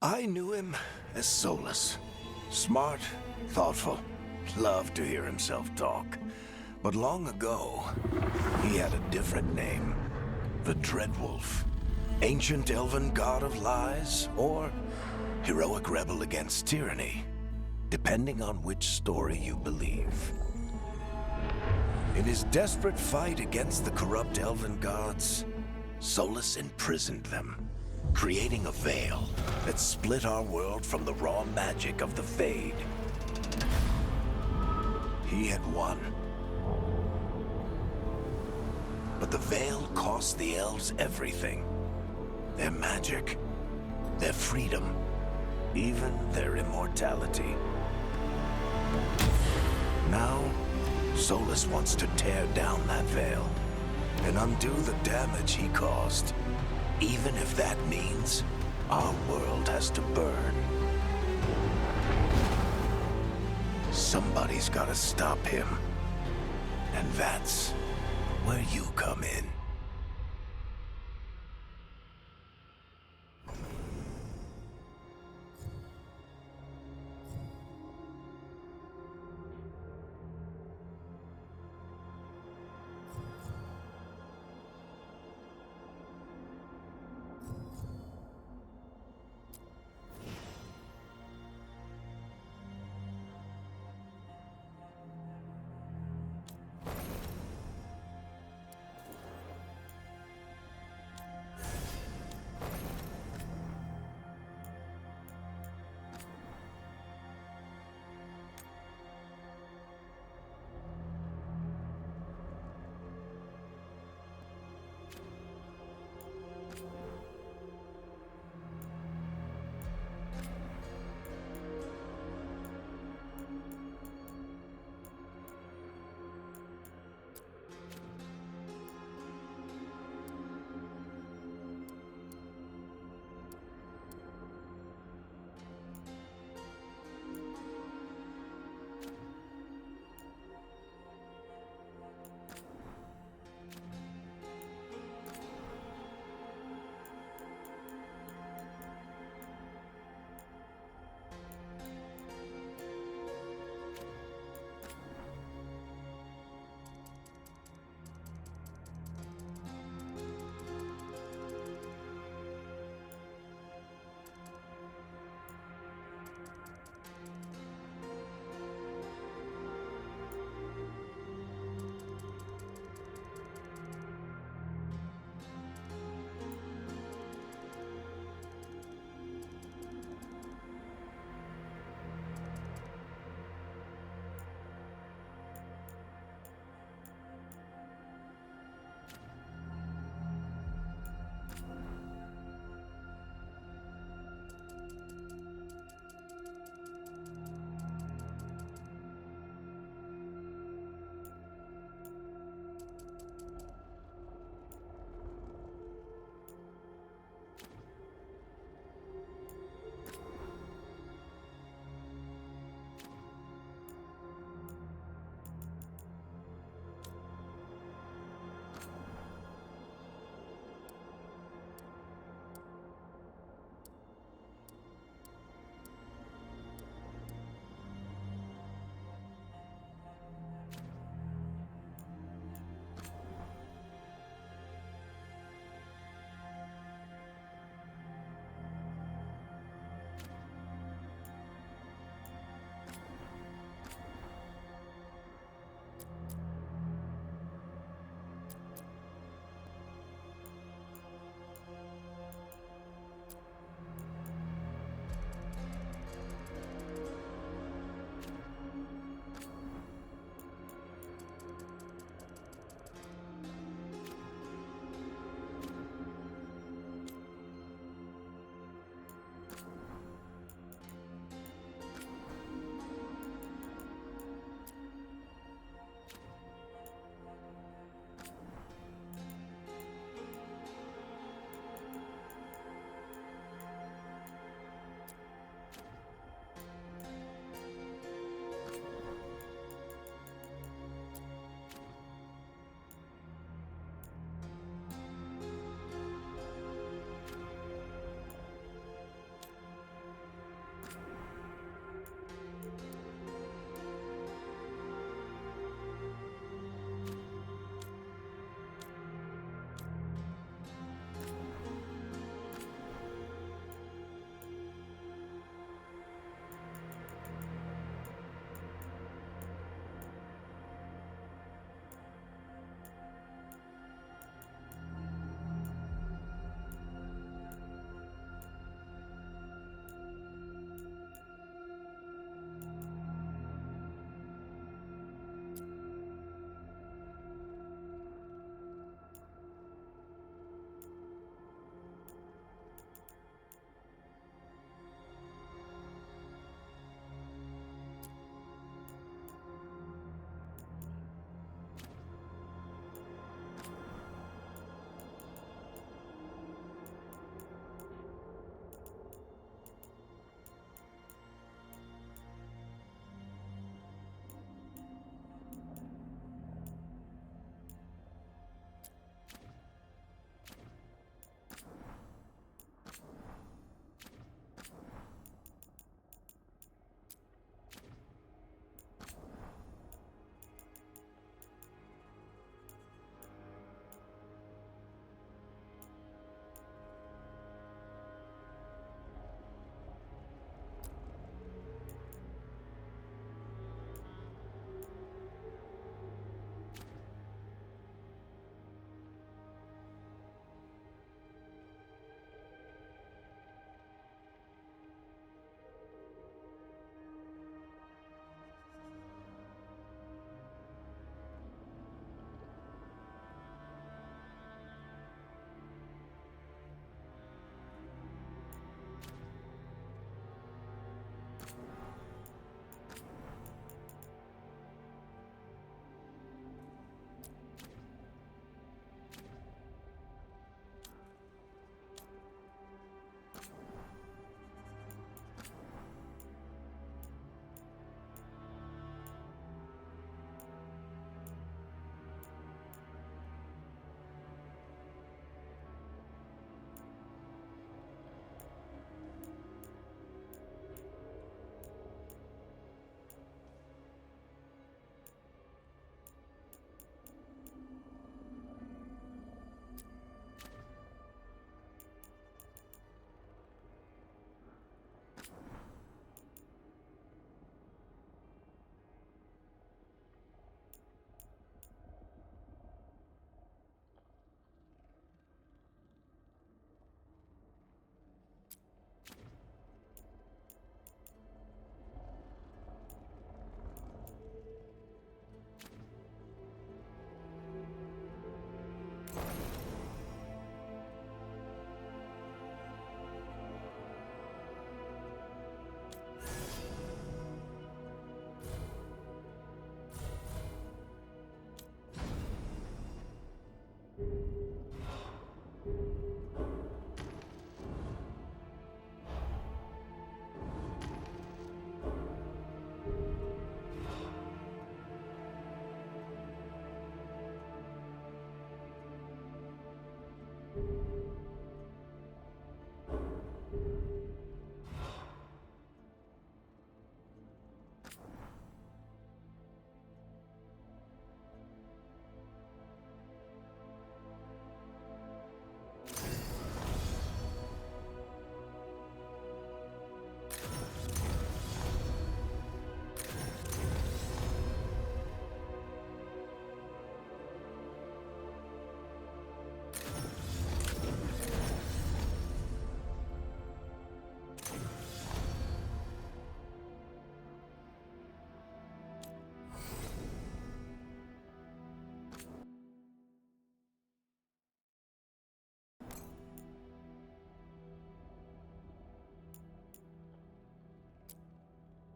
I knew him as Solus. Smart, thoughtful, loved to hear himself talk. But long ago, he had a different name. The Dreadwolf. Ancient elven god of lies, or heroic rebel against tyranny, depending on which story you believe. In his desperate fight against the corrupt elven gods, Solus imprisoned them, creating a veil that split our world from the raw magic of the Fade. He had won. But the veil cost the elves everything. Their magic, their freedom, even their immortality. Now, Solus wants to tear down that veil and undo the damage he caused, even if that means our world has to burn. Somebody's gotta stop him, and that's where you come in.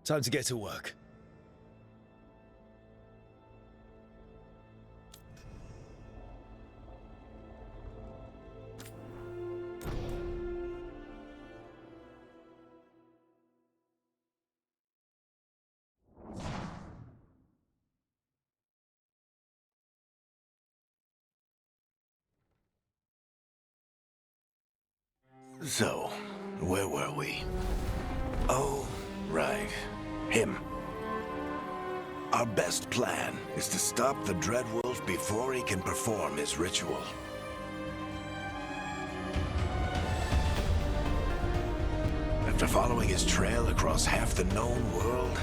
Time to get to work. So, where were we? Oh, right. Him. Our best plan is to stop the Dreadwolf before he can perform his ritual. After following his trail across half the known world,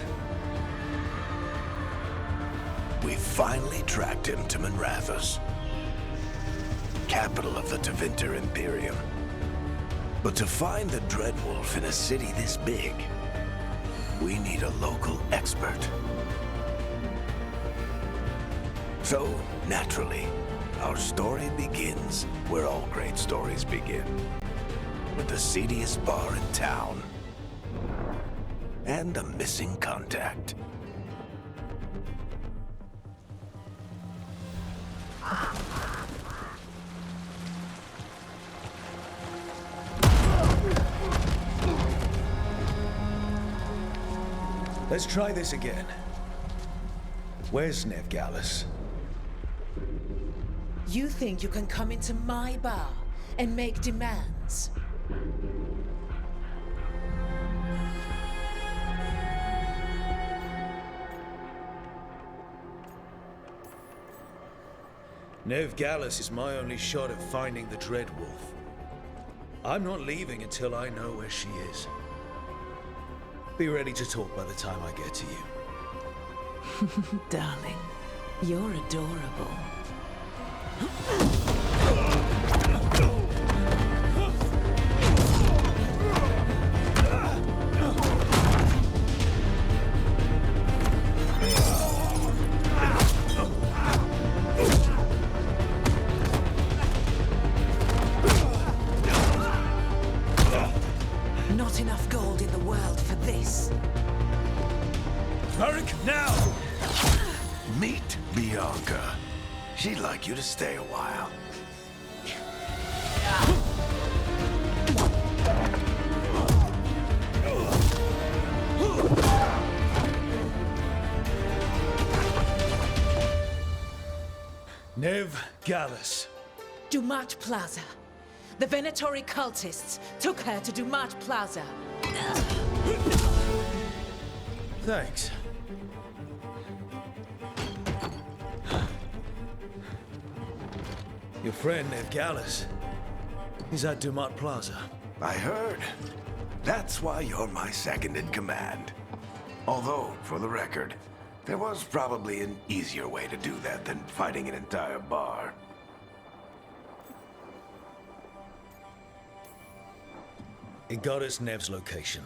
we finally tracked him to Manrathus, capital of the Tevinter Imperium. But to find the Dreadwolf in a city this big, we need a local expert. So, naturally, our story begins where all great stories begin. With the seediest bar in town. And a missing contact. Let's try this again. Where's Veilguard? You think you can come into my bar and make demands? Veilguard is my only shot at finding the Dreadwolf. I'm not leaving until I know where she is. Be ready to talk by the time I get to you. Darling, you're adorable. Not enough gold in the world for this. Varric, now! Meet Bianca. She'd like you to stay a while. Veilguard. Dumat Plaza. The Venatori cultists took her to Dumat Plaza. Thanks. Your friend Veilguard is at Dumat Plaza. I heard. That's why you're my second in command. Although, for the record, there was probably an easier way to do that than fighting an entire bar. It got us Nev's location.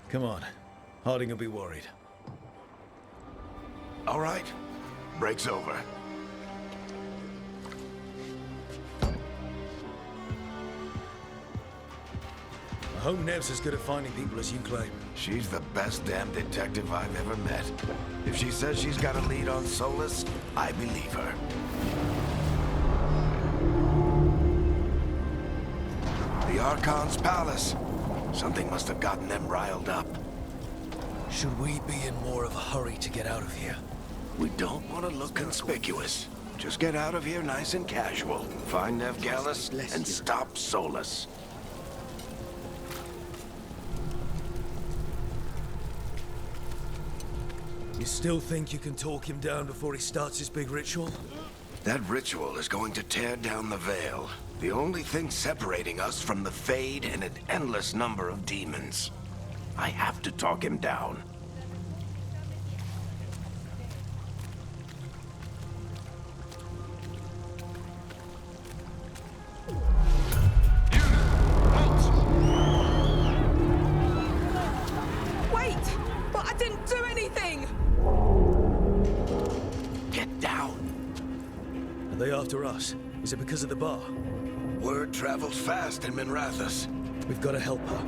Come on. Harding will be worried. All right. Break's over. I hope Nev's as good at finding people as you claim. She's the best damn detective I've ever met. If she says she's got a lead on Solus, I believe her. The Archon's palace. Something must have gotten them riled up. Should we be in more of a hurry to get out of here? We don't want to look conspicuous. Just get out of here nice and casual. Find Veilguard and stop Solus. You still think you can talk him down before he starts his big ritual? That ritual is going to tear down the Veil. The only thing separating us from the Fade and an endless number of demons. I have to talk him down. Wait! But I didn't do anything! Get down. Are they after us? Is it because of the bar? Word travels fast in Minrathous. We've got to help her.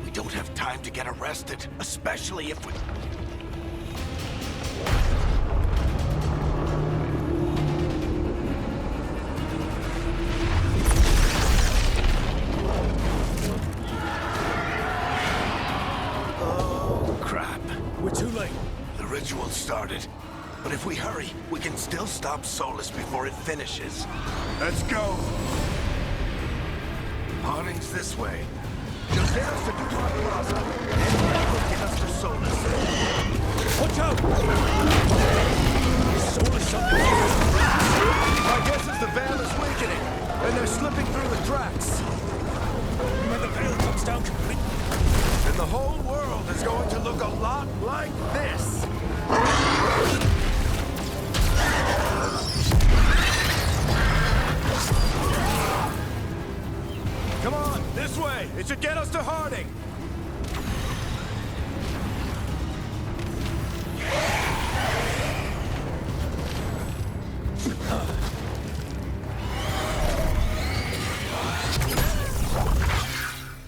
We don't have time to get arrested, especially if we... Oh, crap. We're too late. The ritual started. But if we hurry, we can still stop Solus before it finishes. Let's go! Harding's this way. Just get us to Dubai Plaza, and that will get us to Solus. Watch out! Is Solus something? My guess is the Veil is weakening, and they're slipping through the cracks. When the Veil comes down complete... And the whole world is going to look a lot like this. Come on, this way! It should get us to Harding!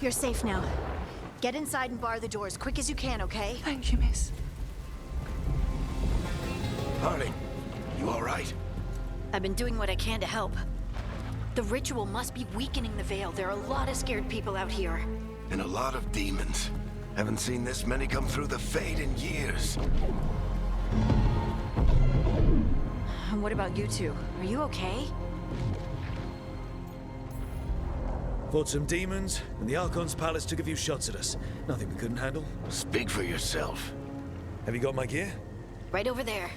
You're safe now. Get inside and bar the door as quick as you can, okay? Thank you, miss. Harding, you all right? I've been doing what I can to help. The ritual must be weakening the Veil. There are a lot of scared people out here. And a lot of demons. Haven't seen this many come through the Fade in years. And what about you two? Are you okay? Fought some demons, and the Archon's palace took a few shots at us. Nothing we couldn't handle. Speak for yourself. Have you got my gear? Right over there.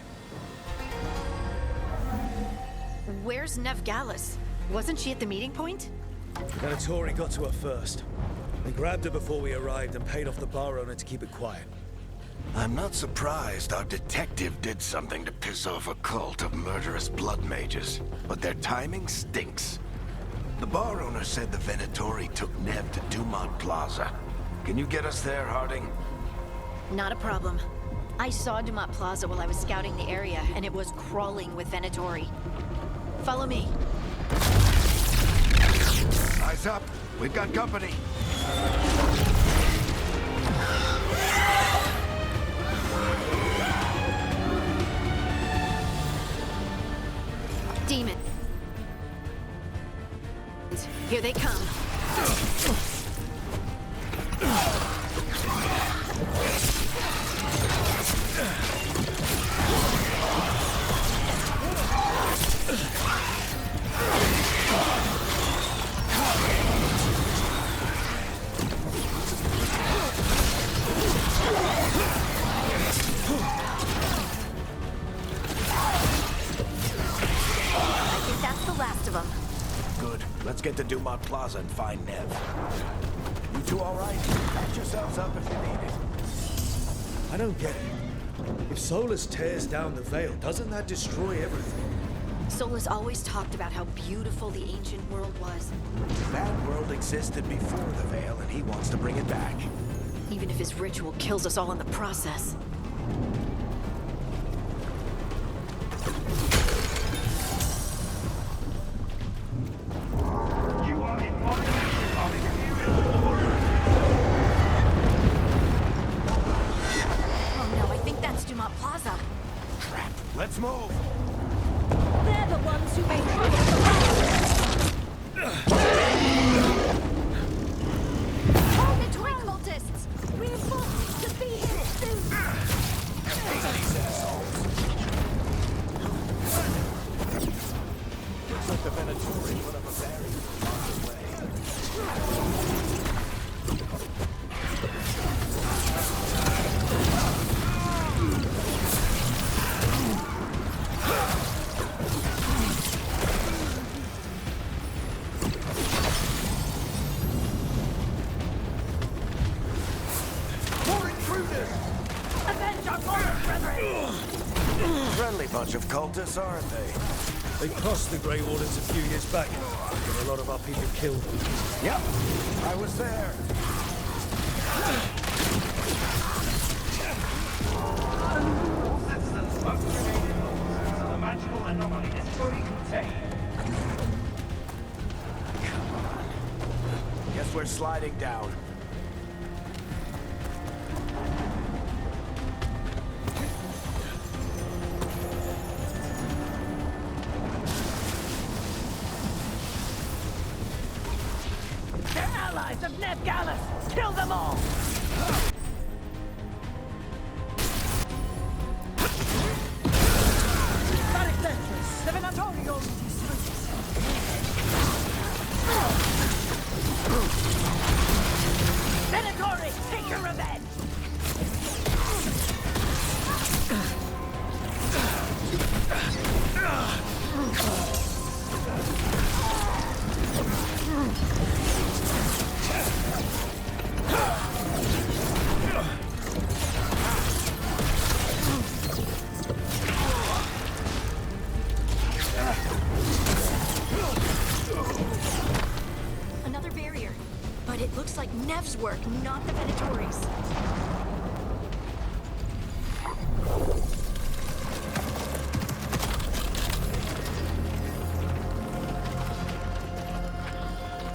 Where's Veilguard? Wasn't she at the meeting point? Venatori got to her first. They grabbed her before we arrived and paid off the bar owner to keep it quiet. I'm not surprised our detective did something to piss off a cult of murderous blood mages, but their timing stinks. The bar owner said the Venatori took Nev to Dumont Plaza. Can you get us there, Harding? Not a problem. I saw Dumont Plaza while I was scouting the area, and it was crawling with Venatori. Follow me. Eyes up. We've got company. Demon. Here they come. Let's get to Dumont Plaza and find Nev. You two all right? Patch yourselves up if you need it. I don't get it. If Solus tears down the Veil, doesn't that destroy everything? Solus always talked about how beautiful the ancient world was. That world existed before the Veil, and he wants to bring it back. Even if his ritual kills us all in the process. Let's move! They're the ones who made Target cultists! Reinforce! Friendly bunch of cultists, aren't they? They crossed the Grey Waters a few years back. Got a lot of our people killed. Yep, I was there. Citizens must remain indoors so the magical anomaly is fully contained. Guess we're sliding down. They're allies of Ned Gallus! Kill them all! Venatori, take your revenge! Another barrier. But it looks like Nev's work, not the Venatori's.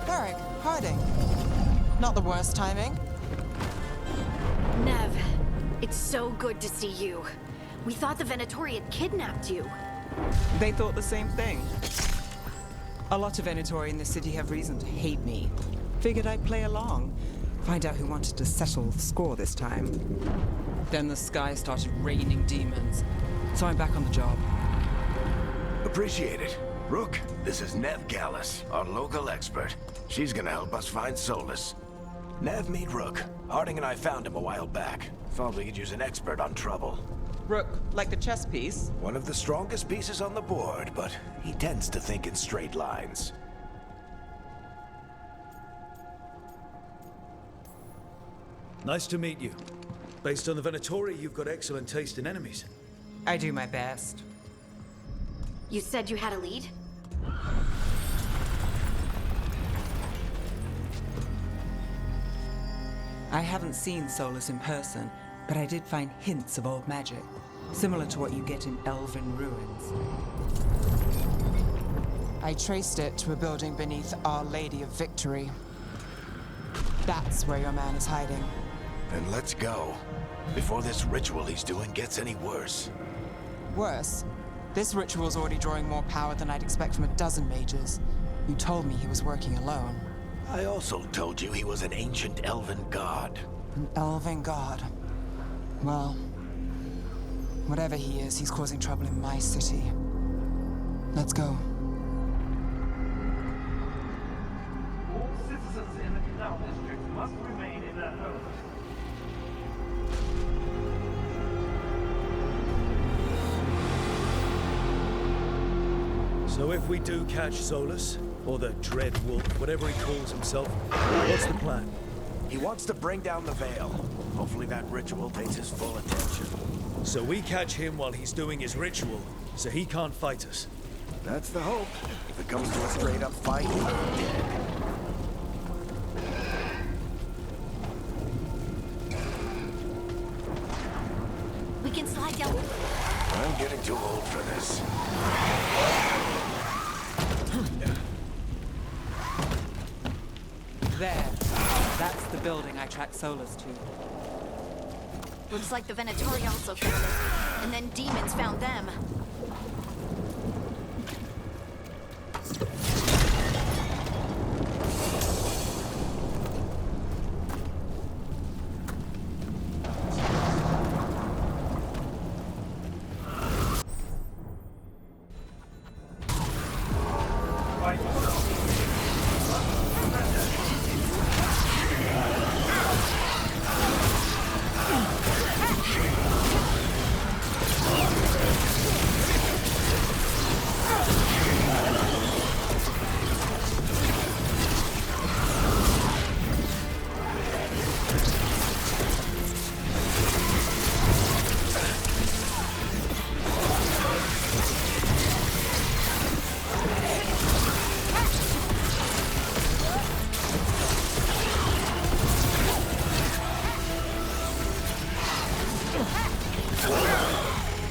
Varric, hiding. Not the worst timing. Nev, it's so good to see you. We thought the Venatori had kidnapped you. They thought the same thing. A lot of Venatori in the city have reason to hate me. Figured I'd play along. Find out who wanted to settle the score this time. Then the sky started raining demons. So I'm back on the job. Appreciate it. Rook, this is Nev Gallus, our local expert. She's gonna help us find Solus. Nev, meet Rook. Harding and I found him a while back. Thought we could use an expert on trouble. Rook, like the chess piece? One of the strongest pieces on the board, but he tends to think in straight lines. Nice to meet you. Based on the Venatori, you've got excellent taste in enemies. I do my best. You said you had a lead? I haven't seen Solus in person, but I did find hints of old magic, similar to what you get in elven ruins. I traced it to a building beneath Our Lady of Victory. That's where your man is hiding. Then let's go. Before this ritual he's doing gets any worse. Worse, this ritual's already drawing more power than I'd expect from a dozen mages. You told me he was working alone. I also told you he was an ancient elven god. An elven god. Well, whatever he is, he's causing trouble in my city. Let's go. All citizens in the Canal District must remain in their homes. So if we do catch Solus, or the Dread Wolf, whatever he calls himself, what's the plan? He wants to bring down the Veil. Hopefully that ritual takes his full attention. So we catch him while he's doing his ritual, so he can't fight us. That's the hope. If it comes to a straight-up fight, I'm dead. We can slide down. I'm getting too old for this. There. That's the building I tracked Solus to. Looks like the Venatori also found it. And then demons found them.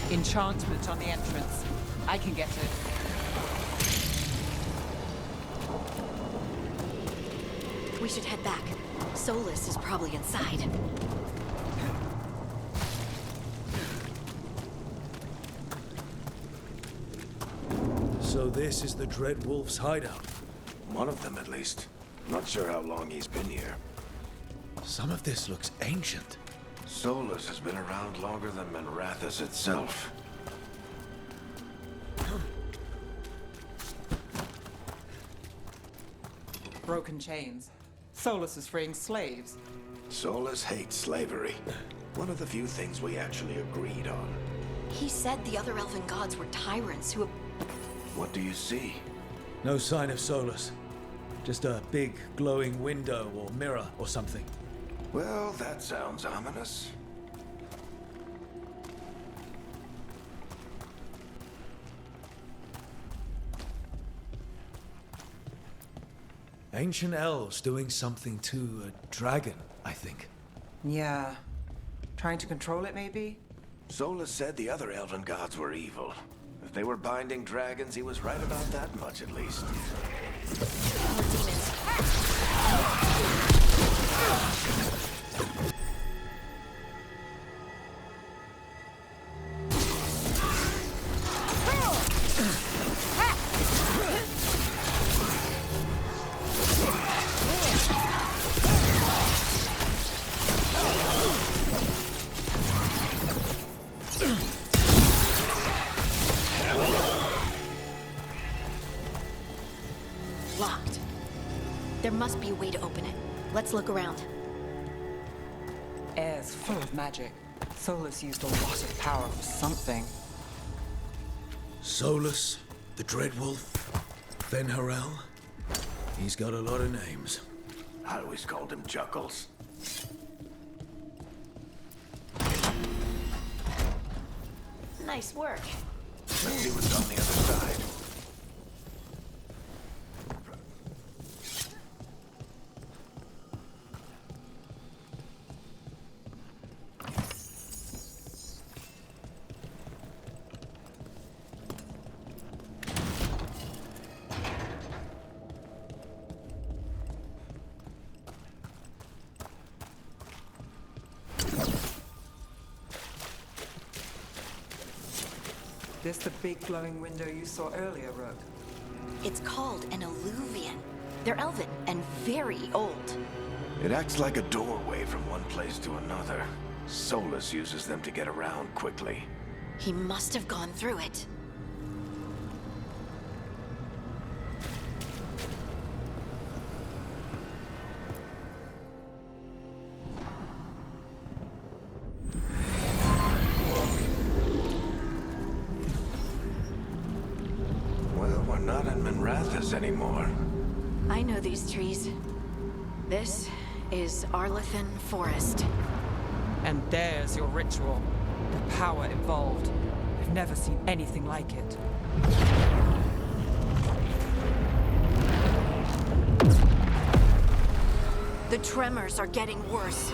Enchantment on the entrance. I can get it. We should head back. Solus is probably inside. So this is the Dread Wolf's hideout. One of them, at least. Not sure how long he's been here. Some of this looks ancient. Solus has been around longer than Minrathous itself. Broken chains. Solus is freeing slaves. Solus hates slavery. One of the few things we actually agreed on. He said the other elven gods were tyrants who... What do you see? No sign of Solus. Just a big glowing window or mirror or something. Well, that sounds ominous. Ancient elves doing something to a dragon, I think. Yeah. Trying to control it, maybe? Solus said the other elven gods were evil. If they were binding dragons, he was right about that much, at least. More demons. Locked. There must be a way to open it. Let's look around. Air's full of magic. Solus used a lot of power for something. Solus, the Dread Wolf, Fenharel. He's got a lot of names. I always called him Juckles. Nice work. Let's see what's on the other side. This the big glowing window you saw earlier, Rook? It's called an alluvian. They're elven and very old. It acts like a doorway from one place to another. Solus uses them to get around quickly. He must have gone through it. Well, we're not in Minrathous anymore. I know these trees. This is Arlethan Forest. And there's your ritual. The power involved. I've never seen anything like it. The tremors are getting worse.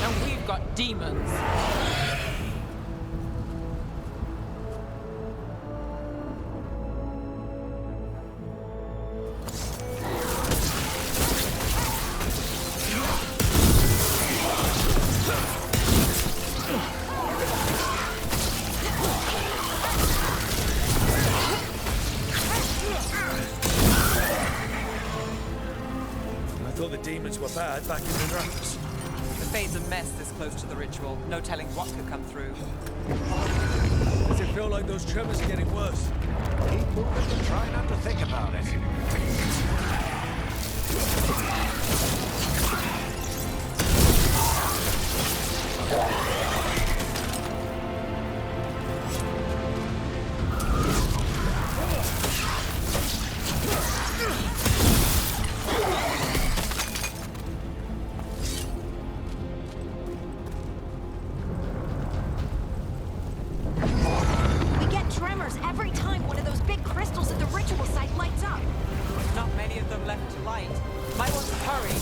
And we've got demons. I thought the demons were bad back in Minrathous. The Fade's a mess this close to the ritual. No telling what could come through. Does it feel like those tremors are getting worse? Keep moving and try not to think about it. We get tremors every time one of those big crystals at the ritual site lights up. Not many of them left to light. Might want to hurry.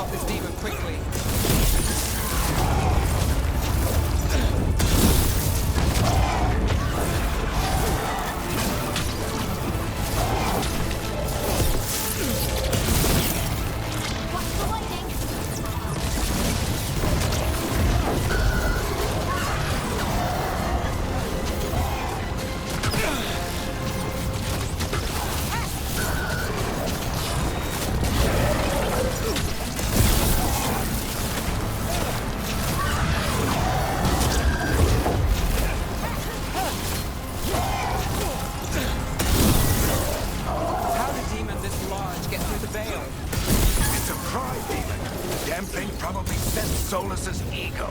off this demon quickly. Watch the lightning! How did a demon this large get through the veil? It's a cry demon. The damn thing probably sensed Solus's ego.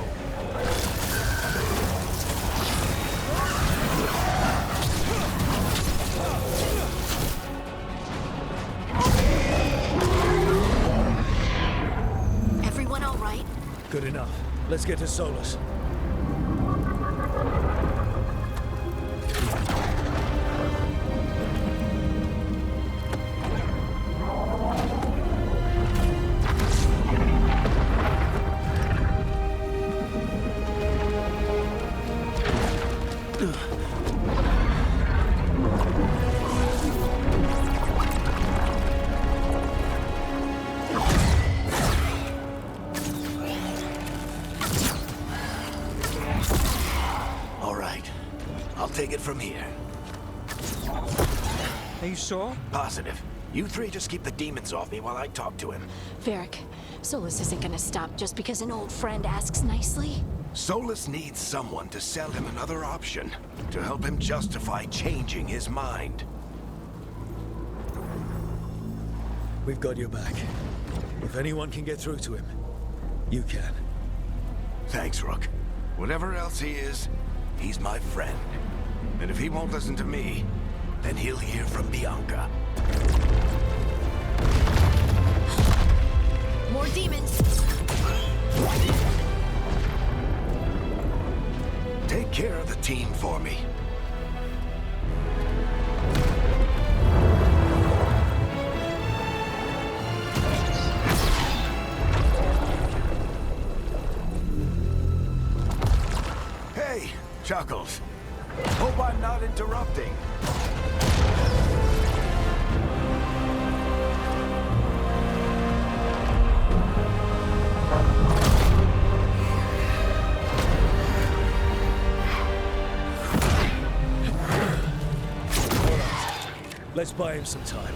Everyone all right? Good enough. Let's get to Solus. All right. I'll take it from here. Are you sure? Positive. You three just keep the demons off me while I talk to him. Varric, Solus isn't gonna stop just because an old friend asks nicely. Solus needs someone to sell him another option, to help him justify changing his mind. We've got your back. If anyone can get through to him, you can. Thanks, Rook. Whatever else he is, he's my friend. And if he won't listen to me, then he'll hear from Bianca. More demons! Take care of the team for me. Hey, Chuckles. Hope I'm not interrupting. Let's buy him some time.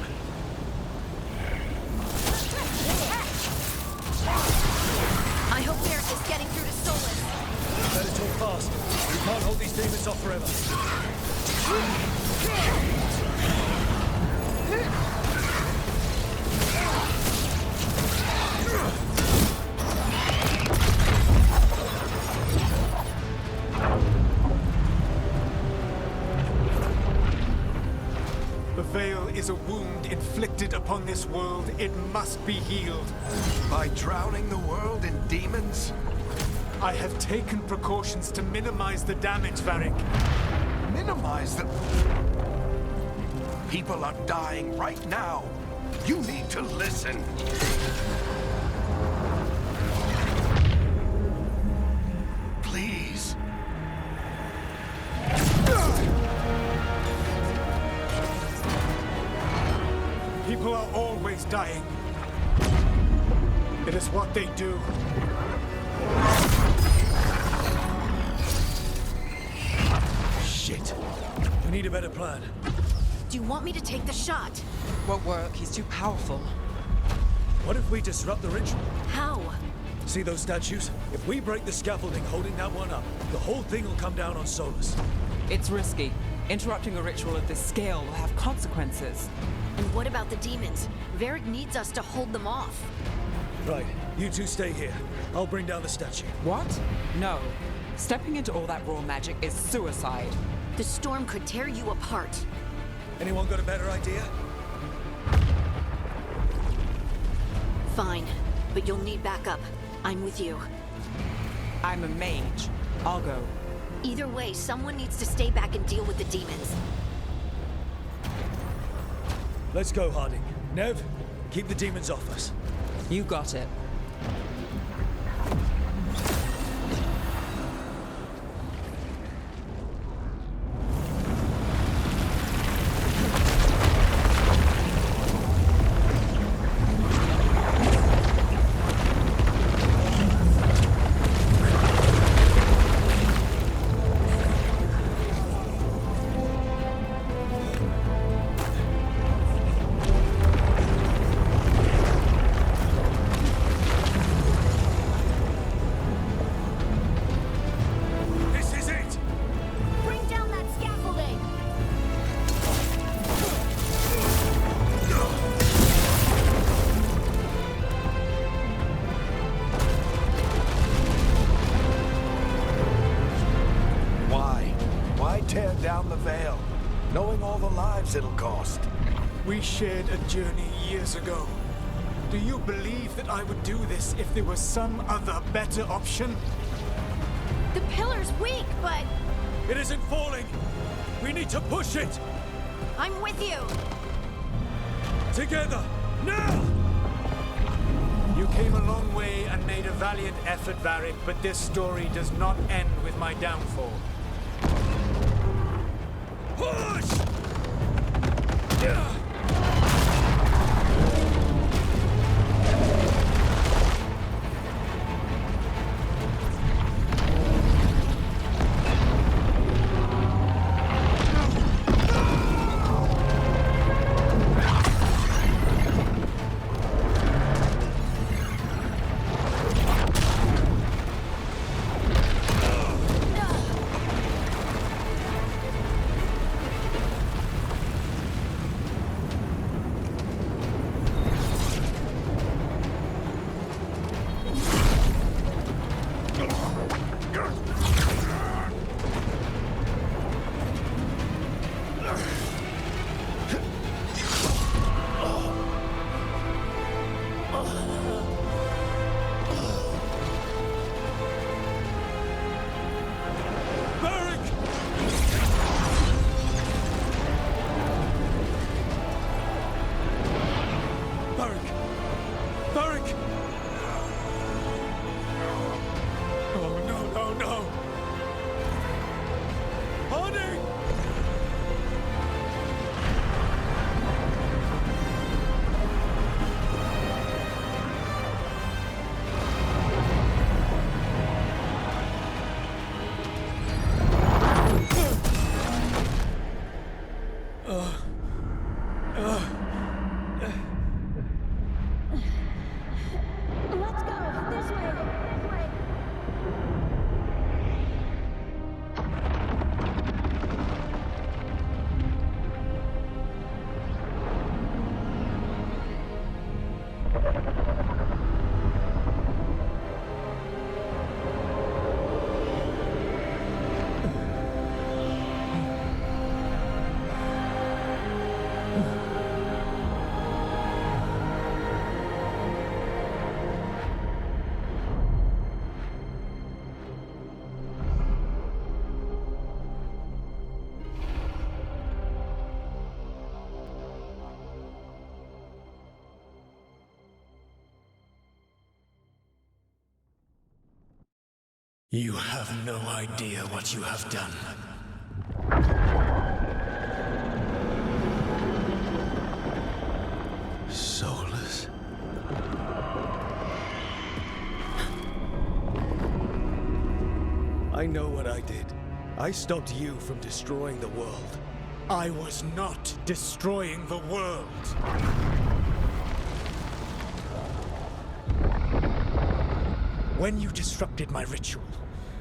I hope Varric is getting through to Solus. Better talk fast. We can't hold these demons off forever. The Veil is a wound inflicted upon this world. It must be healed. By drowning the world in demons? I have taken precautions to minimize the damage, Varric. Minimize the... People are dying right now. You need to listen. Please. People are always dying. It is what they do. Shit. We need a better plan. Do you want me to take the shot? Won't work. He's too powerful. What if we disrupt the ritual? How? See those statues? If we break the scaffolding holding that one up, the whole thing will come down on Solus. It's risky. Interrupting a ritual of this scale will have consequences. And what about the demons? Varric needs us to hold them off. Right, you two stay here. I'll bring down the statue. What? No. Stepping into all that raw magic is suicide. The storm could tear you apart. Anyone got a better idea? Fine, but you'll need backup. I'm with you. I'm a mage. I'll go. Either way, someone needs to stay back and deal with the demons. Let's go, Harding. Nev, keep the demons off us. You got it. lives it'll cost. We shared a journey years ago. Do you believe that I would do this if there was some other better option? The pillar's weak, but It isn't falling! We need to push it! I'm with you. Together! Now! You came a long way and made a valiant effort, Varric, but this story does not end with my downfall. Push! Let's go. This way. This way. You have no idea what you have done. Soulless. I know what I did. I stopped you from destroying the world. I was not destroying the world. When you disrupted my ritual,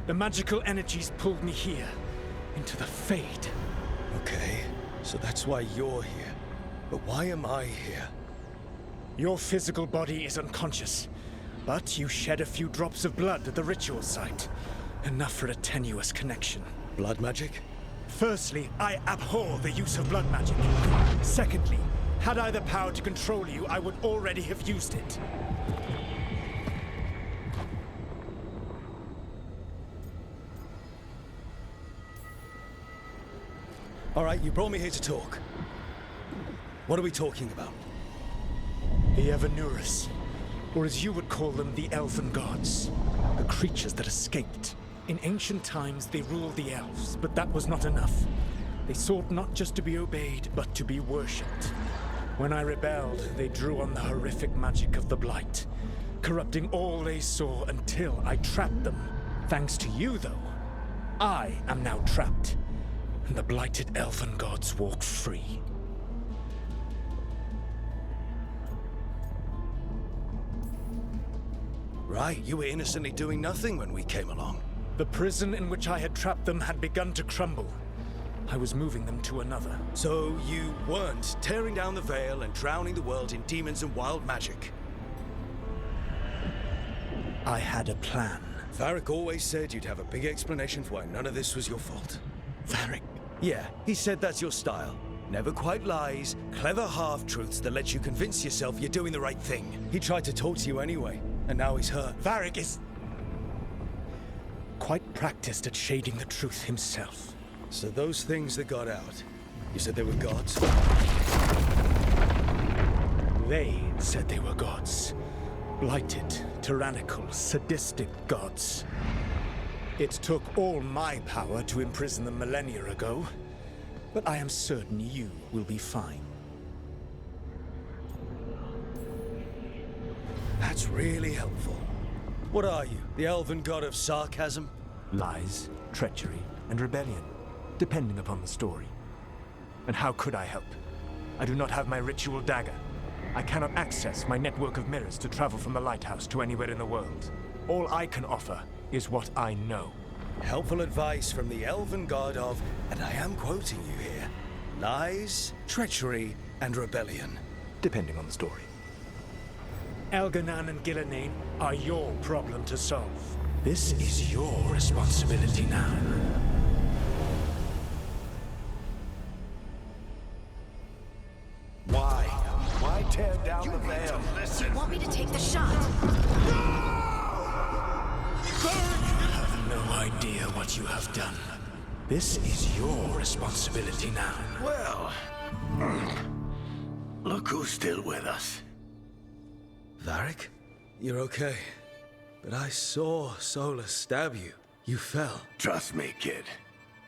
the magical energies pulled me here, into the Fade. Okay, so that's why you're here. But why am I here? Your physical body is unconscious, but you shed a few drops of blood at the ritual site. Enough for a tenuous connection. Blood magic? Firstly, I abhor the use of blood magic. Secondly, had I the power to control you, I would already have used it. All right, you brought me here to talk. What are we talking about? The Evanurus, or as you would call them, the Elven Gods. The creatures that escaped. In ancient times, they ruled the elves, but that was not enough. They sought not just to be obeyed, but to be worshipped. When I rebelled, they drew on the horrific magic of the Blight, corrupting all they saw until I trapped them. Thanks to you, though, I am now trapped, and the blighted Elven Gods walk free. Right, you were innocently doing nothing when we came along. The prison in which I had trapped them had begun to crumble. I was moving them to another. So you weren't tearing down the veil and drowning the world in demons and wild magic. I had a plan. Varric always said you'd have a big explanation for why none of this was your fault. Varric, Yeah, he said that's your style. Never quite lies, clever half-truths that let you convince yourself you're doing the right thing. He tried to talk to you anyway, and now he's hurt. Varric is quite practiced at shading the truth himself. So those things that got out, you said they were gods? They said they were gods. Blighted, tyrannical, sadistic gods. It took all my power to imprison them millennia ago, but I am certain you will be fine. That's really helpful. What are you, the elven god of sarcasm? Lies, treachery, and rebellion, depending upon the story. And how could I help? I do not have my ritual dagger. I cannot access my network of mirrors to travel from the lighthouse to anywhere in the world. All I can offer is what I know. Helpful advice from the elven god of, and I am quoting you here, lies, treachery, and rebellion. Depending on the story. Elganan and Gillenane are your problem to solve. This is your responsibility now. Why tear down the veil? You want me to take the shot? You have no idea what you have done. This is your responsibility now. Well, look who's still with us. Varric? You're okay. But I saw Solus stab you. You fell. Trust me, kid.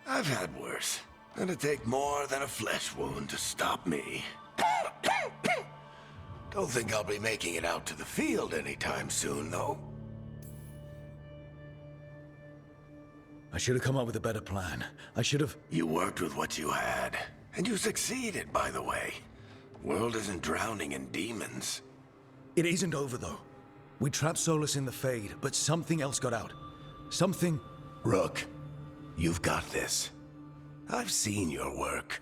I've had worse. It'd take more than a flesh wound to stop me. Don't think I'll be making it out to the field anytime soon, though. I should have come up with a better plan. I should have... You worked with what you had. And you succeeded, by the way. World isn't drowning in demons. It isn't over, though. We trapped Solus in the Fade, but something else got out. Something... Rook, you've got this. I've seen your work.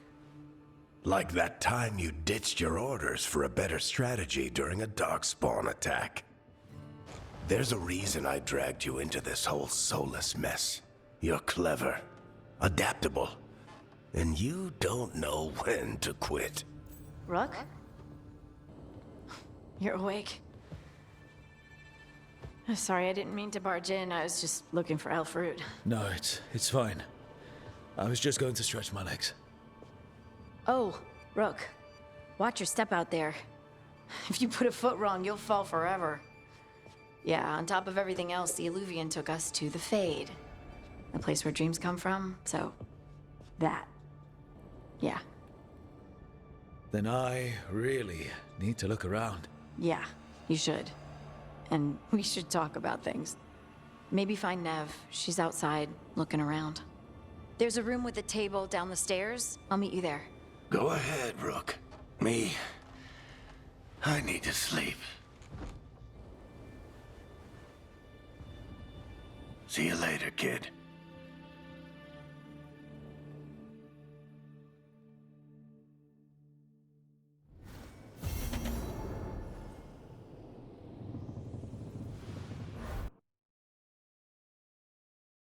Like that time you ditched your orders for a better strategy during a darkspawn attack. There's a reason I dragged you into this whole Solus mess. You're clever, adaptable, and you don't know when to quit. Rook? You're awake. Sorry, I didn't mean to barge in. I was just looking for Elfroot. No, it's fine. I was just going to stretch my legs. Oh, Rook. Watch your step out there. If you put a foot wrong, you'll fall forever. Yeah, on top of everything else, the Illuvian took us to the Fade. The place where dreams come from, so... that. Yeah. Then I really need to look around. Yeah, you should. And we should talk about things. Maybe find Nev. She's outside, looking around. There's a room with a table down the stairs. I'll meet you there. Go ahead, Rook. Me, I need to sleep. See you later, kid.